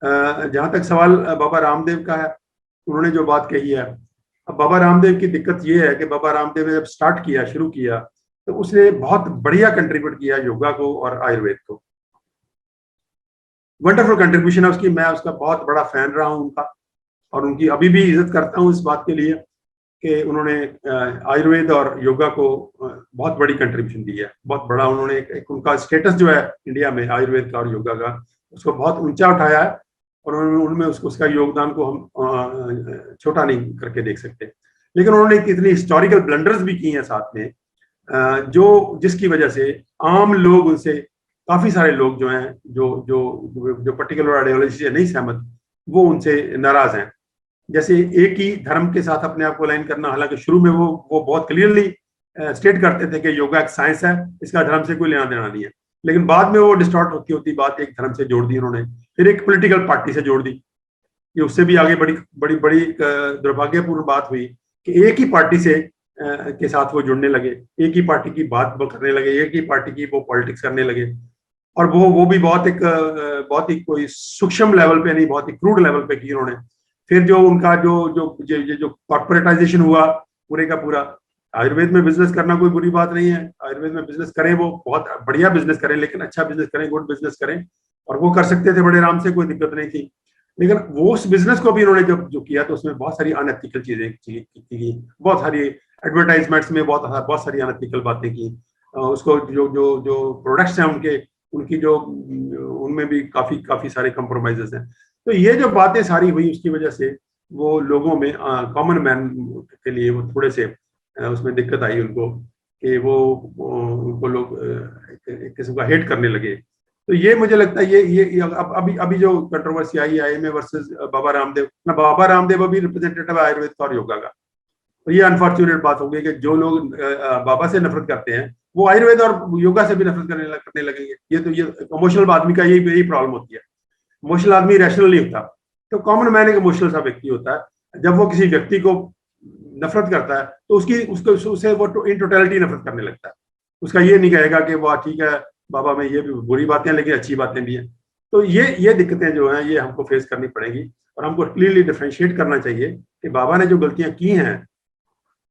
जहां तक सवाल बाबा रामदेव का है, उन्होंने जो बात कही है, अब बाबा रामदेव की दिक्कत ये है कि बाबा रामदेव ने जब स्टार्ट किया, शुरू किया, तो उसने बहुत बढ़िया कंट्रीब्यूट किया योगा को और आयुर्वेद को। वंडरफुल कंट्रीब्यूशन है उसकी, मैं उसका बहुत बड़ा फैन रहा हूं उनका, और उनकी अभी भी इज्जत करता हूं इस बात के लिए कि उन्होंने आयुर्वेद और योगा को बहुत बड़ी कंट्रीब्यूशन दी है। बहुत बड़ा उन्होंने एक उनका स्टेटस जो है इंडिया में आयुर्वेद का और योगा का, उसको बहुत ऊंचा उठाया है, और उनमें उसका योगदान को हम छोटा नहीं करके देख सकते। लेकिन उन्होंने इतनी हिस्टोरिकल ब्लंडर्स भी की हैं साथ में, जो जिसकी वजह से आम लोग उनसे, काफी सारे लोग जो हैं, जो पर्टिकुलर आइडियोलॉजी से नहीं सहमत, वो उनसे नाराज हैं। जैसे एक ही धर्म के साथ अपने आप को अलाइन करना, हालांकि शुरू में वो बहुत क्लियरली स्टेट करते थे कि योगा एक साइंस है, इसका धर्म से कोई लेना देना नहीं है, लेकिन बाद में वो डिस्टॉर्ट होती होती बात एक धर्म से जोड़ दी उन्होंने, फिर एक पॉलिटिकल पार्टी से जोड़ दी। ये उससे भी आगे बड़ी बड़ी बड़ी दुर्भाग्यपूर्ण बात हुई कि एक ही पार्टी से के साथ वो जुड़ने लगे, एक ही पार्टी की बात वो करने लगे, एक ही पार्टी की वो पॉलिटिक्स करने लगे, और वो भी बहुत ही कोई सूक्ष्म लेवल पे नहीं, बहुत ही क्रूड लेवल पे की उन्होंने। फिर जो उनका जो कॉर्पोरेटाइजेशन हुआ पूरे का पूरा, आयुर्वेद में बिजनेस करना कोई बुरी बात नहीं है, आयुर्वेद में बिजनेस करें, वो बहुत बढ़िया बिजनेस करें, लेकिन अच्छा बिजनेस करें, गुड बिजनेस करें, और वो कर सकते थे बड़े आराम से, कोई दिक्कत नहीं थी। लेकिन वो उस बिजनेस को भी उन्होंने जब जो किया, तो उसमें बहुत सारी अनएथिकल चीजें की, बहुत सारी एडवर्टाइजमेंट्स में बहुत सारी अनएथिकल बातें की। उसको जो जो जो प्रोडक्ट्स हैं उनके, उनकी जो उनमें भी काफी काफी सारे कॉम्प्रोमाइजेस हैं। तो ये जो बातें सारी हुई, उसकी वजह से वो लोगों में, कॉमन मैन के लिए वो थोड़े से उसमें दिक्कत आई उनको, कि वो उनको लोग एक किस्म का हेट करने लगे। तो ये मुझे लगता है ये अभी जो कंट्रोवर्सी आई आईएमए वर्सेस बाबा रामदेव ना, बाबा रामदेव अभी रिप्रेजेंटेटिव है आयुर्वेद का और योगा का। तो ये अनफॉर्चुनेट बात हो गई कि जो लोग बाबा से नफरत करते हैं, वो आयुर्वेद और योगा से भी नफरत करने लगेंगे। ये इमोशनल आदमी का यही प्रॉब्लम होती है। इमोशनल आदमी रैशनल नहीं होता, तो कॉमन मैन एक इमोशनल सा व्यक्ति होता है। जब वो किसी व्यक्ति को नफरत करता है, तो उसे वो इन टोटलिटी नफरत करने लगता है। उसका ये नहीं कहेगा कि वाह ठीक है, बाबा में ये भी बुरी बातें हैं, लेकिन अच्छी बातें भी हैं। तो ये दिक्कतें जो हैं, ये हमको फेस करनी पड़ेगी, और हमको क्लियरली डिफरेंशिएट करना चाहिए कि बाबा ने जो गलतियां की हैं,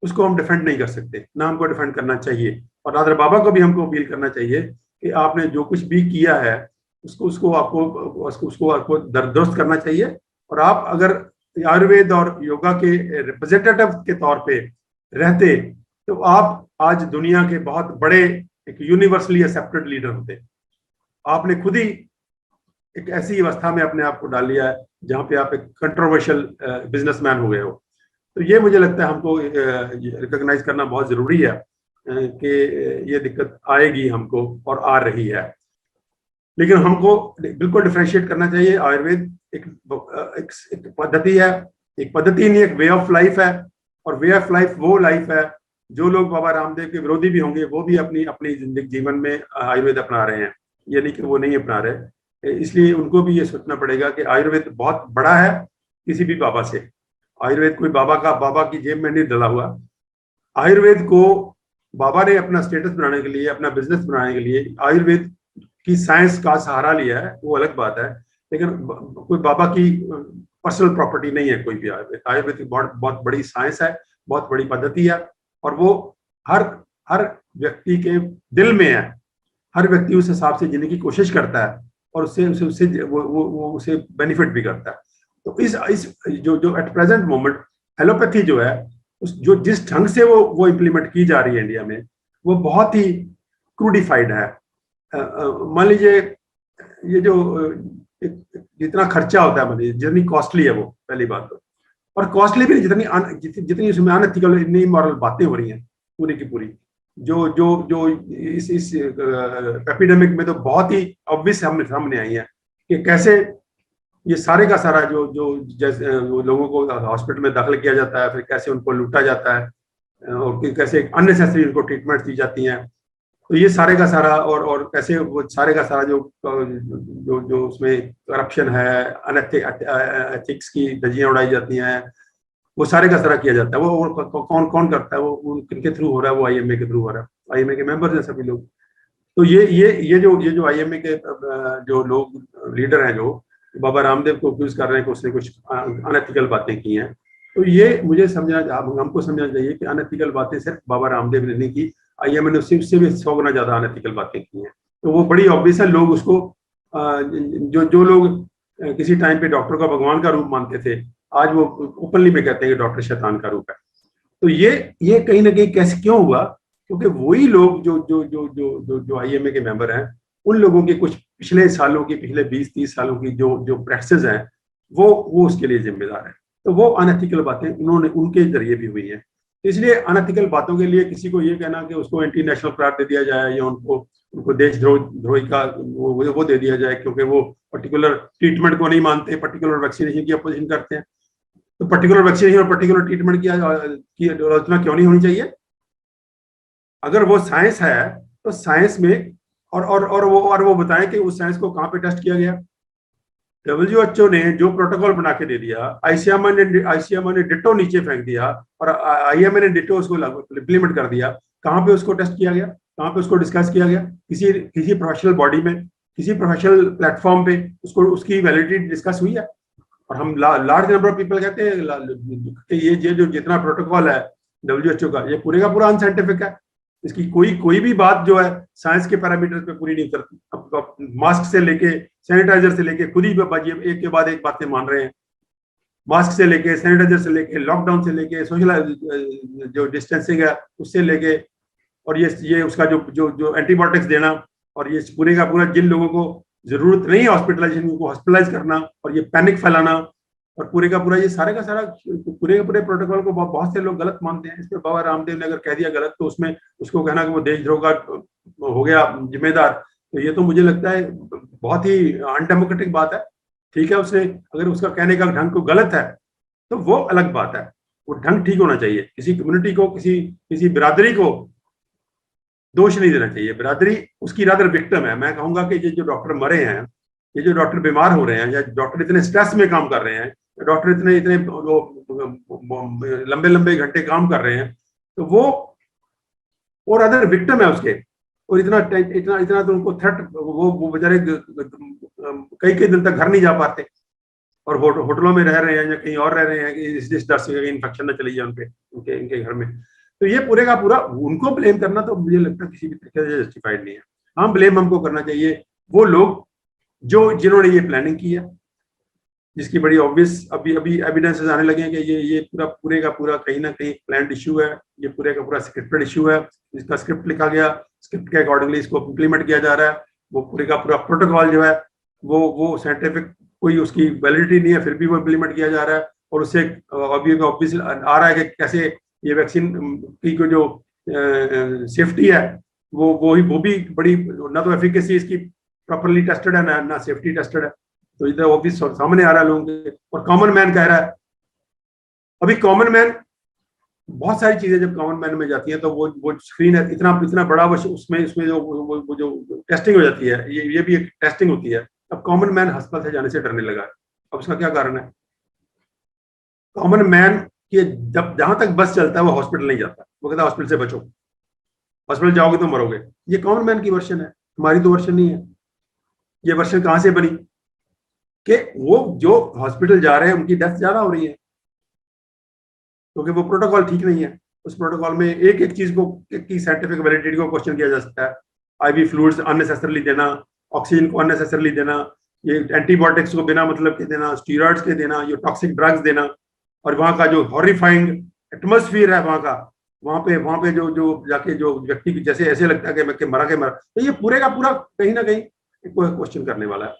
उसको हम डिफेंड नहीं कर सकते, ना हमको डिफेंड करना चाहिए। और नादर बाबा को भी हमको अपील करना चाहिए कि आपने जो कुछ भी किया है, उसको आपको दुरुस्त करना चाहिए। और आप अगर आयुर्वेद और योगा के रिप्रेजेंटेटिव के तौर पे रहते, तो आप आज दुनिया के बहुत बड़े एक यूनिवर्सली एक्सेप्टेड लीडर होते। आपने खुद ही एक ऐसी अवस्था में अपने आप को डाल लिया है जहां पे आप एक कंट्रोवर्शियल बिजनेसमैन हो गए हो। तो ये मुझे लगता है हमको रिकॉग्नाइज करना बहुत जरूरी है कि ये दिक्कत आएगी हमको, और आ रही है। लेकिन हमको बिल्कुल डिफरेंशिएट करना चाहिए। आयुर्वेद एक पद्धति है, एक पद्धति नहीं, एक वे ऑफ लाइफ है। और वे ऑफ लाइफ वो लाइफ है, जो लोग बाबा रामदेव के विरोधी भी होंगे, वो भी अपनी अपनी जिंदगी जीवन में आयुर्वेद अपना रहे हैं, ये नहीं कि वो नहीं अपना रहे। इसलिए उनको भी ये सोचना पड़ेगा कि आयुर्वेद बहुत बड़ा है किसी भी बाबा से। आयुर्वेद कोई बाबा की जेब में नहीं डला हुआ। आयुर्वेद को बाबा ने अपना स्टेटस बनाने के लिए, अपना बिजनेस बनाने के लिए आयुर्वेद की साइंस का सहारा लिया है, वो अलग बात है। लेकिन कोई बाबा की पर्सनल प्रॉपर्टी नहीं है कोई भी। आयुर्वेद की बहुत बड़ी साइंस है, बहुत बड़ी पद्धति है, और वो हर हर व्यक्ति के दिल में है। हर व्यक्ति उस हिसाब से जीने की कोशिश करता है, और उससे उसे उसे वो उसे बेनिफिट भी करता है। तो इस जो एट प्रेजेंट मोमेंट एलोपैथी जो है, जो जिस ढंग से वो इम्प्लीमेंट की जा रही है इंडिया में, वो बहुत ही क्रूडिफाइड है। मान लीजिए, ये जो जितना खर्चा होता है, मतलब जितनी कॉस्टली है वो, पहली बात तो, और कॉस्टली भी नहीं, जितनी उसमें अनएथिकल इमोरल बातें हो रही हैं पूरी की पूरी, जो जो जो इस एपिडेमिक में तो बहुत ही ऑब्वियस सामने आई है कि कैसे ये सारे का सारा जो जो जैसे लोगों को हॉस्पिटल में दाखिल किया जाता है, फिर कैसे उनको लूटा जाता है, और कैसे अननेसेसरी उनको ट्रीटमेंट दी जाती हैं। तो ये सारे का सारा, और कैसे वो सारे का सारा जो जो जो उसमें करप्शन है, एथिक्स की धज्जियां उड़ाई जाती हैं, वो सारे का सारा किया जाता है। वो कौन कौन करता है, वो किनके थ्रू हो रहा है? वो आईएमए के थ्रू हो रहा है, आईएमए के मेंबर्स हैं सभी लोग। तो ये जो आईएमए के जो लोग लीडर हैं, जो बाबा रामदेव को अक्यूज कर रहे हैं कि उसने कुछ अनएथिकल बातें की हैं। तो ये मुझे हमको समझना चाहिए कि अनएथिकल बातें सिर्फ बाबा रामदेव ने नहीं की, IMA ने उससे भी 100 गुना ज्यादा अनएथिकल बातें की हैं। तो वो बड़ी ऑब्वियस है, लोग उसको जो जो लोग किसी टाइम पे डॉक्टर का भगवान का रूप मानते थे, आज वो ओपनली में कहते हैं कि डॉक्टर शैतान का रूप है। तो ये कहीं ना कहीं कैसे क्यों हुआ? क्योंकि वही लोग जो जो जो जो जो जो IMA के मेंबर हैं, उन लोगों की कुछ पिछले सालों की, पिछले 20-30 सालों की जो जो प्रैक्टिस है, वो उसके लिए जिम्मेदार है। तो वो अनएथिकल बातें उन्होंने उनके जरिए भी हुई हैं। तो इसलिए अनएथिकल बातों के लिए किसी को ये कहना कि उसको इंटरनेशनल करार दे दिया जाए या उनको उनको देशद्रोही का वो दे दिया जाए क्योंकि वो पर्टिकुलर ट्रीटमेंट को नहीं मानते, पर्टिकुलर वैक्सीनेशन की अपोजिशन करते हैं, तो पर्टिकुलर वैक्सीनेशन और पर्टिकुलर ट्रीटमेंट की आलोचना क्यों नहीं होनी चाहिए? अगर वो साइंस है तो साइंस में और वो बताएं कि उस साइंस को कहां पे टेस्ट किया गया। WHO ने जो प्रोटोकॉल बना के दे दिया, आईसीएमआर ने डिटो नीचे फेंक दिया और IMA ने डिटो उसको इम्प्लीमेंट कर दिया। कहां पे उसको टेस्ट किया गया? कहां पे उसको डिस्कस किया गया? किसी प्रोफेशनल बॉडी में, किसी प्रोफेशनल प्लेटफॉर्म पे उसको उसकी वैलिडिटी डिस्कस हुई है? और हम लार्ज नंबर ऑफ पीपल कहते हैं कि ये जो जितना प्रोटोकॉल है WHO का, ये पूरे का पूरा अनसाइंटिफिक है। इसकी कोई भी बात जो है साइंस के पैरामीटर पे पूरी नहीं उतरती। अब मास्क से लेके सैनिटाइजर से लेके खुद ही एक के बाद एक बातें मान रहे हैं। मास्क से लेके सैनिटाइजर से लेके लॉकडाउन से लेके सोशल जो डिस्टेंसिंग है उससे लेके, और ये उसका जो जो जो एंटीबायोटिक्स देना, और ये पूरे का पूरा जिन लोगों को जरूरत नहीं है हॉस्पिटलाइजेशन को हॉस्पिटलाइज करना, और ये पैनिक फैलाना, और पूरे का पूरा ये सारे का सारा पूरे प्रोटोकॉल को बहुत से लोग गलत मानते हैं। इसमें बाबा रामदेव ने अगर कह दिया गलत तो उसमें उसको कहना कि वो देशद्रोह का हो गया जिम्मेदार, तो ये तो मुझे लगता है बहुत ही अनडेमोक्रेटिक बात है। ठीक है, उसने अगर उसका कहने का ढंग को गलत है तो वो अलग बात है, वो ढंग ठीक होना चाहिए। किसी कम्युनिटी को, किसी बिरादरी को दोष नहीं देना चाहिए। बिरादरी उसकी रादर विक्टिम है। मैं कहूंगा कि ये जो डॉक्टर मरे हैं, ये जो डॉक्टर बीमार हो रहे हैं, या डॉक्टर इतने स्ट्रेस में काम कर रहे हैं, डॉक्टर इतने इतने लंबे लंबे घंटे काम कर रहे हैं, तो वो और अदर विक्टिम है उसके, और इतना इतना इतना तो उनको थ्रेट, वो बेचारे कई कई दिन तक घर नहीं जा पाते और होटलों में रह रहे हैं या कहीं और रह रहे हैं कि इस डर से इन्फेक्शन न चली जाए उनके उनके इनके घर में। तो ये पूरे का पूरा उनको ब्लेम करना तो मुझे लगता है किसी भी तरीके से जस्टिफाइड नहीं है। हम ब्लेम हमको करना चाहिए वो लोग जिन्होंने ये प्लानिंग की है, जिसकी बड़ी ऑब्वियस अभी अभी एविडेंसेस आने लगे हैं कि ये पूरे का पूरा कहीं ना कहीं प्लान्ड इशू है। ये पूरे का पूरा स्क्रिप्टेड इशू है। इसका स्क्रिप्ट लिखा गया, स्क्रिप्ट के अकॉर्डिंगली इसको इम्प्लीमेंट किया जा रहा है। वो पूरे का पूरा प्रोटोकॉल जो है वो साइंटिफिक कोई उसकी वैलिडिटी नहीं है, फिर भी वो इम्प्लीमेंट किया जा रहा है। और उससे अभी ऑब्वियस आ रहा है कि कैसे ये वैक्सीन की जो सेफ्टी है वो भी बड़ी, ना तो एफिकेसी इसकी प्रॉपरली टेस्टेड है ना सेफ्टी टेस्टेड है। तो इधर ऑब्वियस सामने आ रहा है लोगों के, और कॉमन मैन कह रहा है। अभी कॉमन मैन, बहुत सारी चीजें जब कॉमन मैन में जाती हैं तो वो स्क्रीन है इतना इतना बड़ा, वो उसमें जो टेस्टिंग हो जाती है, ये भी एक टेस्टिंग होती है। अब कॉमन मैन अस्पताल से जाने से डरने लगा है। अब उसका क्या कारण है? कॉमन मैन कि जब जहां तक बस चलता है वो हॉस्पिटल नहीं जाता, वो कहता है हॉस्पिटल से बचो, हॉस्पिटल जाओगे तो मरोगे। ये कॉमन मैन की वर्शन है, हमारी तो वर्शन नहीं है। ये वर्शन कहां से बनी कि वो जो हॉस्पिटल जा रहे हैं उनकी डेथ ज्यादा हो रही है क्योंकि वो प्रोटोकॉल ठीक नहीं है। उस प्रोटोकॉल में एक एक चीज को की साइंटिफिक वैलिडिटी को क्वेश्चन किया जा सकता है। IV फ्लूइड्स अननेसेसरली देना, ऑक्सीजन को अननेसेसरली देना, ये एंटीबायोटिक्स को बिना मतलब के देना, स्टीरॉइड्स के देना, ये टॉक्सिक ड्रग्स देना, और वहां का जो हॉरिफाइंग एटमोस्फियर है वहां पे जो जाके जो व्यक्ति जैसे ऐसे लगता है कि मरा के मरा, तो ये पूरे का पूरा कहीं ना कहीं क्वेश्चन करने वाला है।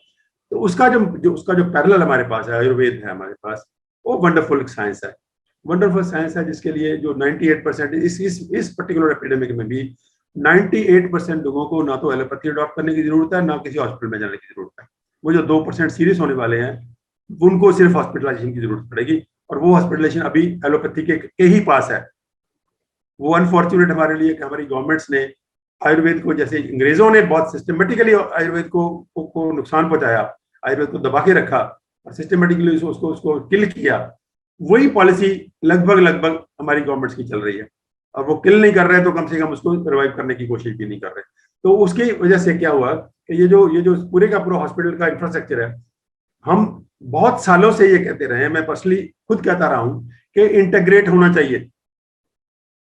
तो उसका जो पैरेलल हमारे पास है, आयुर्वेद है हमारे पास, वो वंडरफुल साइंस है। वंडरफुल साइंस है जिसके लिए जो 98% इस पर्टिकुलर एपिडेमिक में भी 98% लोगों को ना तो एलोपैथी अडॉप्ट करने की जरूरत है, ना किसी हॉस्पिटल में जाने की जरूरत है। वो जो 2% सीरियस होने वाले हैं उनको सिर्फ हॉस्पिटलाइजेशन की जरूरत पड़ेगी, और वो हॉस्पिटलाइजेशन अभी एलोपैथी के ही पास है। वो अनफॉर्चुनेट हमारे लिए कि हमारी गवर्नमेंट्स ने आयुर्वेद को, जैसे अंग्रेजों ने बहुत सिस्टमेटिकली आयुर्वेद को नुकसान पहुंचाया, आयुर्वेद को दबा के रखा और सिस्टमेटिकली उसको किल किया, वही पॉलिसी लगभग हमारी गवर्नमेंट्स की चल रही है। और वो किल नहीं कर रहे तो कम से कम उसको रिवाइव करने की कोशिश भी नहीं कर रहे। तो उसकी वजह से क्या हुआ कि ये जो पूरे का पूरा हॉस्पिटल का इंफ्रास्ट्रक्चर है, हम बहुत सालों से ये कहते रहे हैं, मैं पर्सनली खुद कहता रहा हूं कि इंटीग्रेट होना चाहिए।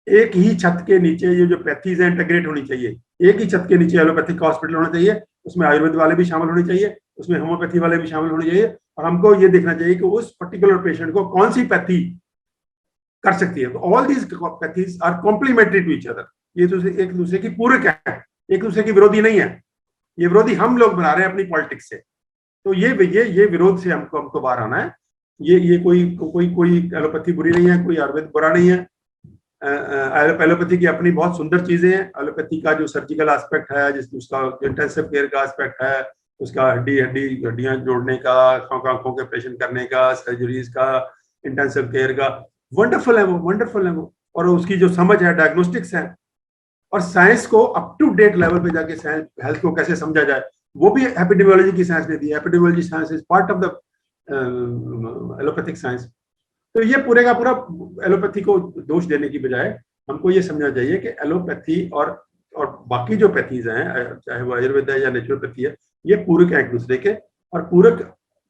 एक ही छत के नीचे ये जो पैथीज है इंटीग्रेट होनी चाहिए। एक ही छत के नीचे एलोपैथिक का हॉस्पिटल होना चाहिए, उसमें आयुर्वेद वाले भी शामिल होने चाहिए, उसमें होम्योपैथी वाले भी शामिल होने चाहिए, और हमको ये देखना चाहिए कि उस पर्टिकुलर पेशेंट को कौन सी पैथी कर सकती है। तो all these pathies are complementary to each other. ये एक दूसरे की पूरक है, एक दूसरे की विरोधी नहीं है। ये विरोधी हम लोग बना रहे हैं अपनी पॉलिटिक्स से। तो ये विरोध से हमको बाहर आना है। ये कोई एलोपैथी बुरी नहीं है, कोई आयुर्वेद बुरा नहीं है। एलोपैथी की अपनी बहुत सुंदर चीजें हैं। एलोपैथी का जो सर्जिकल एस्पेक्ट है, जिस उसका इंटेंसिव केयर का एस्पेक्ट है, उसका हड्डियां जोड़ने का, आंखों के ऑपरेशन करने का, सर्जरीज का, इंटेंसिव केयर का, वंडरफुल है वो। और उसकी जो समझ है, डायग्नोस्टिक्स है, और साइंस को अप टू डेट लेवल पे जाके साइंस हेल्थ को कैसे समझा जाए, वो भी एपिडेमियोलॉजी की साइंस ने दी है। Epidemiology science is part of the allopathic science. तो ये पूरे का पूरा एलोपैथी को दोष देने की बजाय हमको ये समझना चाहिए कि एलोपैथी और बाकी जो पैथीज हैं, चाहे वो आयुर्वेद है या नेचुरोपैथी है, ये पूरक है एक दूसरे के, और पूरक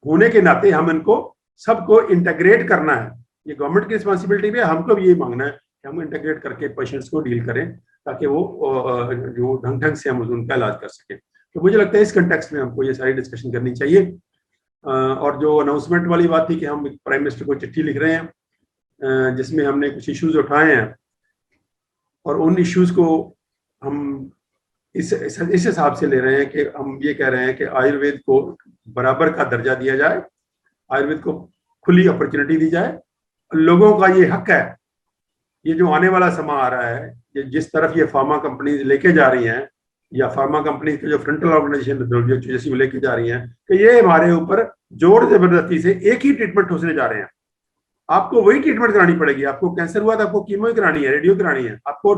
होने के नाते हम इनको सबको इंटीग्रेट करना है। ये गवर्नमेंट की रिस्पॉन्सिबिलिटी भी है, हमको भी ये मांगना है कि हम इंटीग्रेट करके पेशेंट्स को डील करें, ताकि वो जो ढंग से हम उनका इलाज कर सकें। तो मुझे लगता है इस कंटेक्स्ट में हमको ये सारी डिस्कशन करनी चाहिए। और जो अनाउंसमेंट वाली बात थी कि हम प्राइम मिनिस्टर को चिट्ठी लिख रहे हैं, जिसमें हमने कुछ इश्यूज उठाए हैं, और उन इश्यूज को हम इस हिसाब से ले रहे हैं कि हम ये कह रहे हैं कि आयुर्वेद को बराबर का दर्जा दिया जाए, आयुर्वेद को खुली अपॉर्चुनिटी दी जाए। लोगों का ये हक है। ये जो आने वाला समय आ रहा है, जिस तरफ ये फार्मा कंपनीज लेके जा रही हैं, या फार्मा कंपनी के जो फ्रंटल ऑर्गेनाइजेशन जैसी वो लेके जा रही हैं, कि ये हमारे ऊपर जोर जबरदस्ती से एक ही ट्रीटमेंट ठोसने जा रहे हैं। आपको वही ट्रीटमेंट करानी पड़ेगी। आपको कैंसर हुआ तो आपको कीमो करानी है, रेडियो करानी है। आपको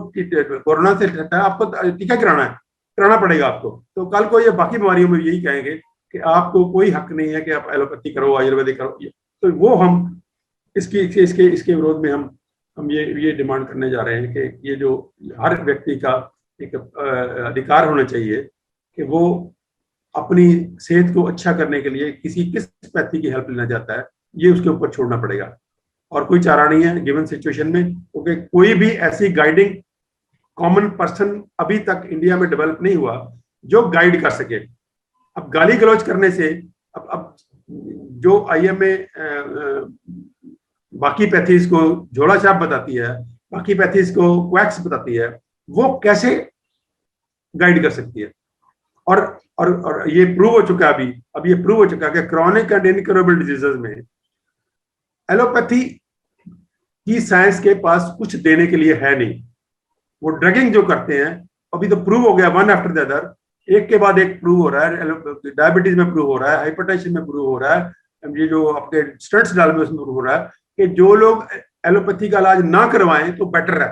कोरोना से आपको टीका कराना पड़ेगा आपको। तो कल को ये बाकी बीमारियों में यही कहेंगे कि आपको कोई हक नहीं है कि आप एलोपैथी करो, आयुर्वेदिक करो। तो वो हम इसके विरोध में हम ये डिमांड करने जा रहे हैं कि ये जो हर व्यक्ति का एक अधिकार होना चाहिए कि वो अपनी सेहत को अच्छा करने के लिए किस पैथी की हेल्प लेना चाहता है, ये उसके ऊपर छोड़ना पड़ेगा। और कोई चारा नहीं है गिवन सिचुएशन में, क्योंकि कोई भी ऐसी गाइडिंग कॉमन पर्सन अभी तक इंडिया में डेवलप नहीं हुआ जो गाइड कर सके। अब गाली गलौज करने से, अब जो IMA बाकी पैथीज को झोला छाप बताती है, बाकी पैथीज को क्वैक्स बताती है, वो कैसे गाइड कर सकती है? और ये प्रूव हो चुका है, अब ये प्रूव हो चुका है कि क्रॉनिक एंड इनक्योरेबल डिजीजेस में एलोपैथी की साइंस के पास कुछ देने के लिए है नहीं। वो ड्रगिंग जो करते हैं, अभी तो प्रूव हो गया वन आफ्टर द अदर, एक के बाद एक प्रूव हो रहा है। डायबिटीज में प्रूव हो रहा है, हाइपरटेंशन में प्रूव हो रहा है, ये जो आपके स्टंट्स डाल में उसमें प्रूव हो रहा है कि जो लोग एलोपैथी का इलाज ना करवाएं तो बेटर है।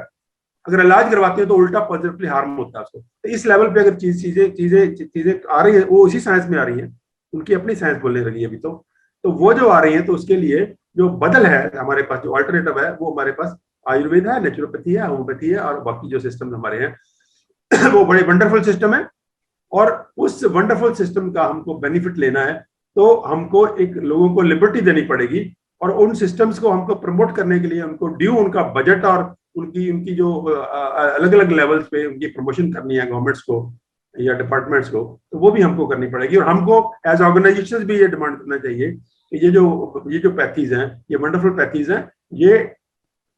अगर इलाज करवाते हैं तो उल्टा पॉजिटिवली हार्म होता है उसको। तो इस लेवल पे अगर चीजें आ रही है, वो उसी साइंस में आ रही है, उनकी अपनी साइंस बोलने लगी है अभी तो वो जो आ रही है, तो उसके लिए जो बदल है हमारे पास, जो अल्टरनेटिव है, वो हमारे पास आयुर्वेद है, नेचुरोपैथी है, होम्योपैथी है, और बाकी जो सिस्टम हमारे हैं वो बड़े वंडरफुल सिस्टम है। और उस वंडरफुल सिस्टम का हमको बेनिफिट लेना है, तो हमको एक लोगों को लिबर्टी देनी पड़ेगी, और उन सिस्टम्स को हमको प्रमोट करने के लिए उनको ड्यू उनका बजट और उनकी जो अलग अलग लेवल्स पे उनकी प्रमोशन करनी है गवर्नमेंट्स को या डिपार्टमेंट्स को, तो वो भी हमको करनी पड़ेगी। और हमको एज ऑर्गेनाइजेशन भी ये डिमांड करना चाहिए कि ये जो पैथीज हैं, ये वंडरफुल पैथीज हैं,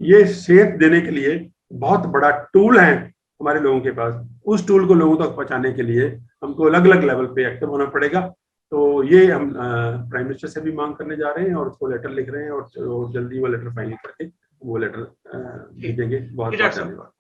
ये सेहत देने के लिए बहुत बड़ा टूल है हमारे लोगों के पास। उस टूल को लोगों तक पहुंचाने के लिए हमको अलग अलग लेवल पे एक्टिव होना पड़ेगा। तो ये हम प्राइम मिनिस्टर से भी मांग करने जा रहे हैं, और उसको लेटर लिख रहे हैं, और जल्दी वो लेटर फाइनल करके वो लेटर भेजेंगे। बहुत बहुत धन्यवाद।